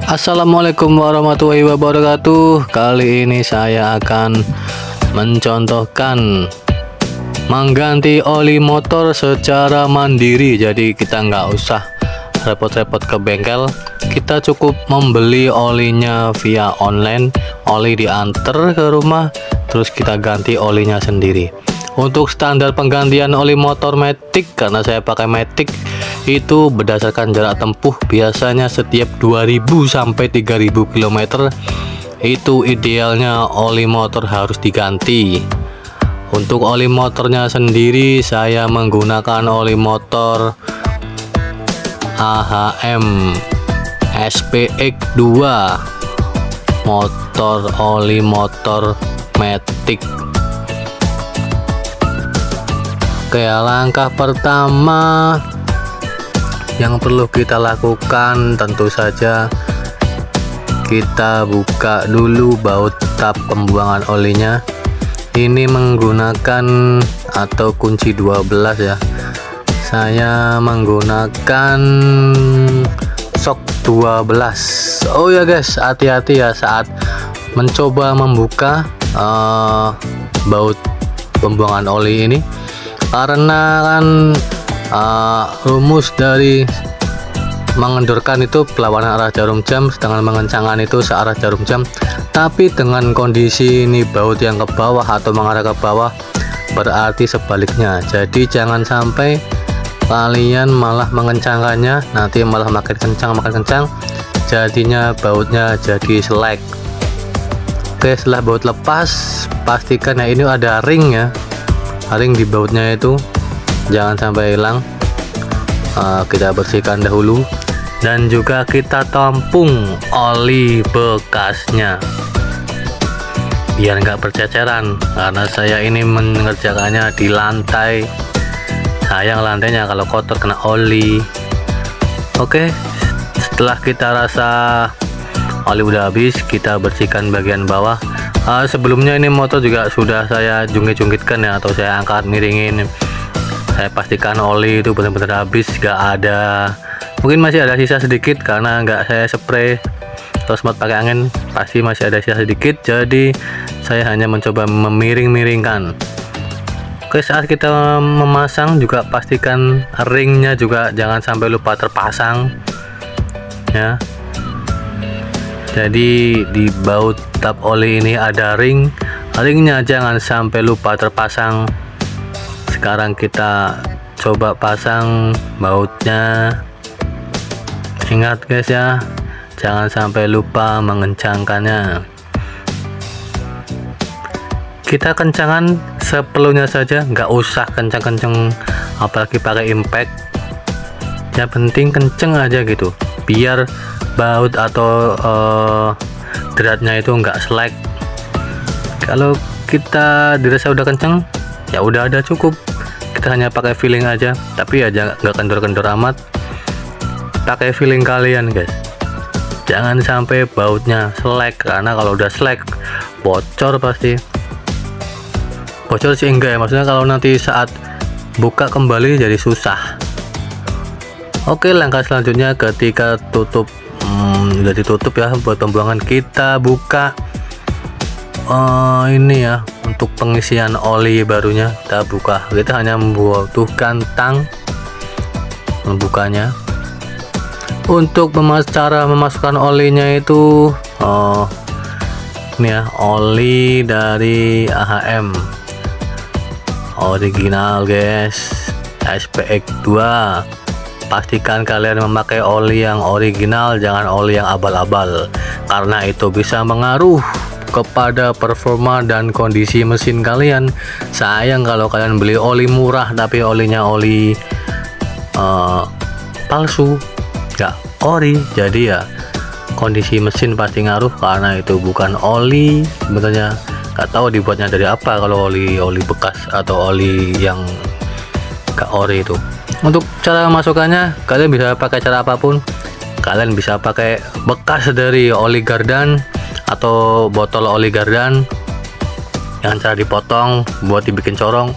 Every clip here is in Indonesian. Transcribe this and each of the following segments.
Assalamualaikum warahmatullahi wabarakatuh. Kali ini saya akan mencontohkan mengganti oli motor secara mandiri. Jadi kita nggak usah repot-repot ke bengkel, kita cukup membeli olinya via online. Oli diantar ke rumah, terus kita ganti olinya sendiri. Untuk standar penggantian oli motor Matic, karena saya pakai Matic, itu berdasarkan jarak tempuh, biasanya setiap 2000 sampai 3000 km itu idealnya oli motor harus diganti. Untuk oli motornya sendiri saya menggunakan oli motor AHM SPX2, motor oli motor Matic. Oke, langkah pertama yang perlu kita lakukan tentu saja kita buka dulu baut tap pembuangan olinya. Ini menggunakan atau kunci 12 ya. Saya menggunakan shock 12. Oh ya guys, hati-hati ya saat mencoba membuka baut pembuangan oli ini, karena kan rumus dari mengendorkan itu perlawanan arah jarum jam, sedangkan mengencangkan itu searah jarum jam. Tapi dengan kondisi ini baut yang ke bawah atau mengarah ke bawah, berarti sebaliknya. Jadi jangan sampai kalian malah mengencangkannya, nanti malah makin kencang, jadinya bautnya jadi selek. Oke, setelah baut lepas, pastikan ya ini ada ring ya, ring di bautnya itu jangan sampai hilang. Kita bersihkan dahulu dan juga kita tampung oli bekasnya biar nggak berceceran, karena saya ini mengerjakannya di lantai. Sayang lantainya kalau kotor kena oli. Oke, setelah kita rasa oli udah habis, kita bersihkan bagian bawah. Sebelumnya ini motor juga sudah saya jungkit-jungkitkan ya, atau saya angkat miringin. Saya pastikan oli itu benar-benar habis, gak ada, mungkin masih ada sisa sedikit karena nggak saya spray atau sempat pakai angin, pasti masih ada sisa sedikit. Jadi saya hanya mencoba memiring-miringkan. Oke, saat kita memasang juga pastikan ringnya juga jangan sampai lupa terpasang ya. Jadi di baut tap oli ini ada ringnya jangan sampai lupa terpasang. Sekarang kita coba pasang bautnya. Ingat guys ya, jangan sampai lupa mengencangkannya. Kita kencangkan seperlunya saja, nggak usah kencang-kencang apalagi pakai impact. Yang penting kenceng aja gitu, biar baut atau dratnya itu nggak selek. Kalau kita dirasa udah kenceng, ya udah ada cukup, kita hanya pakai feeling aja, tapi ya nggak kendor-kendor amat. Pakai feeling kalian guys, jangan sampai bautnya selek, karena kalau udah selek bocor pasti. Bocor sih enggak ya, maksudnya kalau nanti saat buka kembali jadi susah. Oke, langkah selanjutnya ketika tutup udah ditutup ya buat pembuangan, kita buka ini ya, untuk pengisian oli barunya kita buka. Kita hanya membutuhkan tang membukanya. Untuk cara memasukkan olinya itu ini ya, oli dari AHM original guys, SPX2. Pastikan kalian memakai oli yang original, jangan oli yang abal-abal, karena itu bisa mengaruh kepada performa dan kondisi mesin kalian. Sayang kalau kalian beli oli murah tapi olinya oli palsu, nggak ori, jadi ya kondisi mesin pasti ngaruh, karena itu bukan oli sebenarnya. Nggak tahu dibuatnya dari apa kalau oli bekas atau oli yang nggak ori itu. Untuk cara masukkannya, kalian bisa pakai cara apapun. Kalian bisa pakai bekas dari oli gardan atau botol oli gardan yang cara dipotong buat dibikin corong.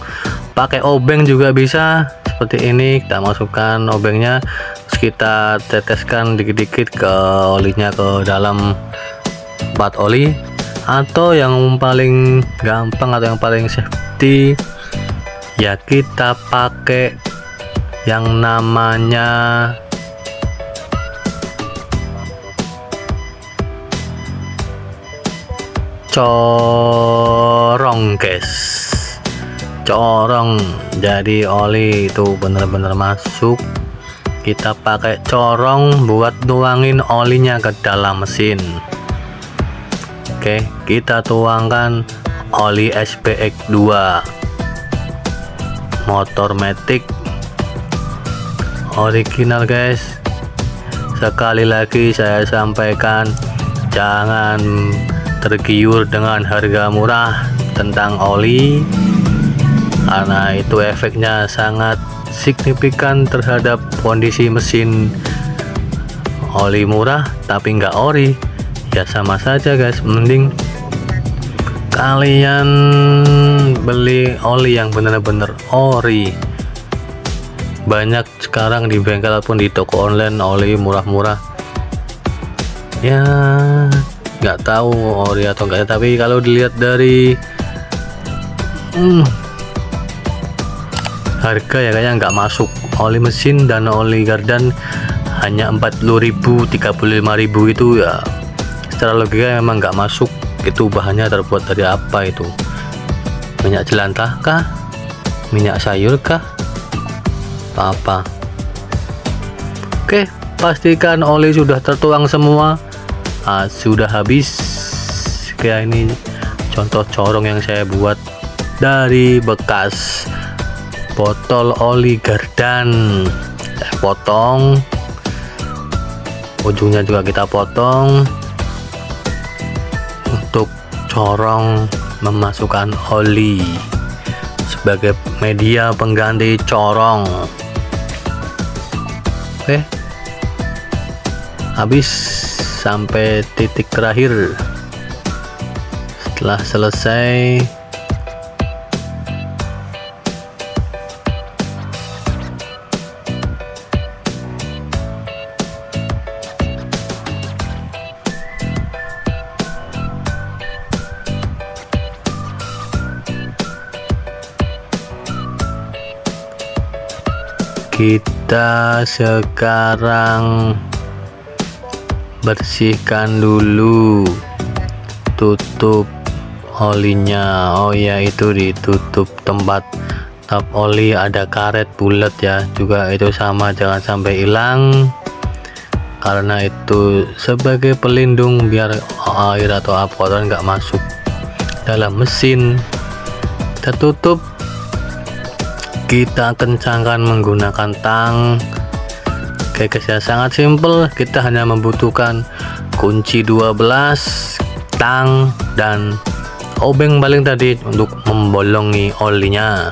Pakai obeng juga bisa, seperti ini. Kita masukkan obengnya, kita teteskan dikit-dikit ke olinya ke dalam part oli, atau yang paling gampang atau yang paling safety ya kita pakai yang namanya corong guys, corong. Jadi oli itu bener-bener masuk, kita pakai corong buat nuangin olinya ke dalam mesin. Oke, kita tuangkan oli SPX 2 motor matic original guys. Sekali lagi saya sampaikan, jangan tergiur dengan harga murah tentang oli, karena itu efeknya sangat signifikan terhadap kondisi mesin. Oli murah tapi nggak ori ya sama saja guys. Mending kalian beli oli yang bener-bener ori. Banyak sekarang di bengkel ataupun di toko online oli murah-murah ya, nggak tahu ori atau enggak, tapi kalau dilihat dari harga ya kayaknya nggak masuk. Oli mesin dan oli gardan hanya 40.000 35.000 itu ya, secara logika memang nggak masuk. Itu bahannya terbuat dari apa itu? Minyak jelantah kah? Minyak sayur kah? Apa? Oke, pastikan oli sudah tertuang semua. Sudah habis. Kayak ini contoh corong yang saya buat dari bekas botol oli gardan. Saya potong, ujungnya juga kita potong untuk corong memasukkan oli sebagai media pengganti corong. Oke, habis sampai titik terakhir. Setelah selesai, kita sekarang bersihkan dulu tutup olinya. Oh ya, itu ditutup tempat tap oli ada karet bulat ya, juga itu sama, jangan sampai hilang, karena itu sebagai pelindung biar air atau apa kotoran nggak masuk dalam mesin. Kita tutup, kita kencangkan menggunakan tang. Oke guys ya, sangat simple. Kita hanya membutuhkan kunci 12, tang, dan obeng baling tadi untuk membolongi olinya.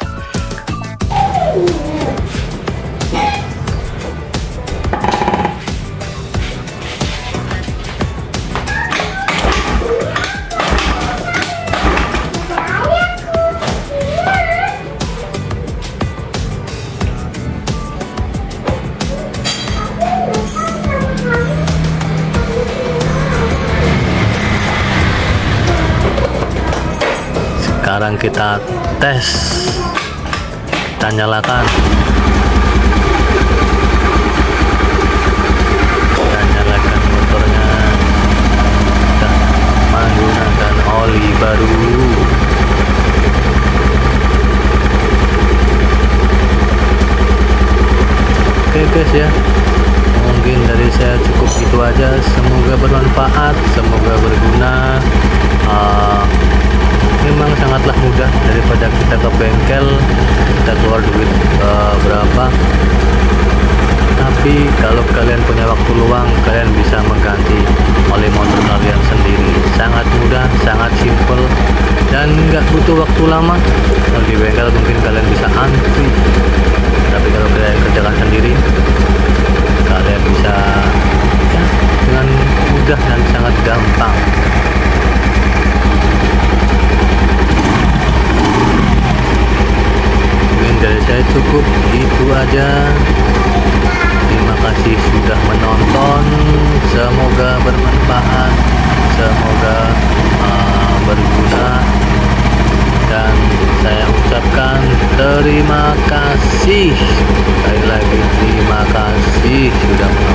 Sekarang kita tes, kita nyalakan, motornya. Kita menggunakan oli baru. Oke guys ya, mungkin dari saya cukup itu aja. Semoga bermanfaat, semoga berguna. Memang sangatlah mudah daripada kita ke bengkel kita keluar duit berapa. Tapi kalau kalian punya waktu luang, kalian bisa mengganti oli motor kalian sendiri. Sangat mudah, sangat simple, dan nggak butuh waktu lama. Kalau di bengkel mungkin kalian bisa antri, tapi kalau kalian kerjakan sendiri, kalian bisa ya, dengan mudah dan sangat gampang. Dari saya cukup itu aja. Terima kasih. kasih sudah menonton, semoga bermanfaat, semoga berguna, dan saya ucapkan terima kasih sekali lagi, terima kasih sudah menonton.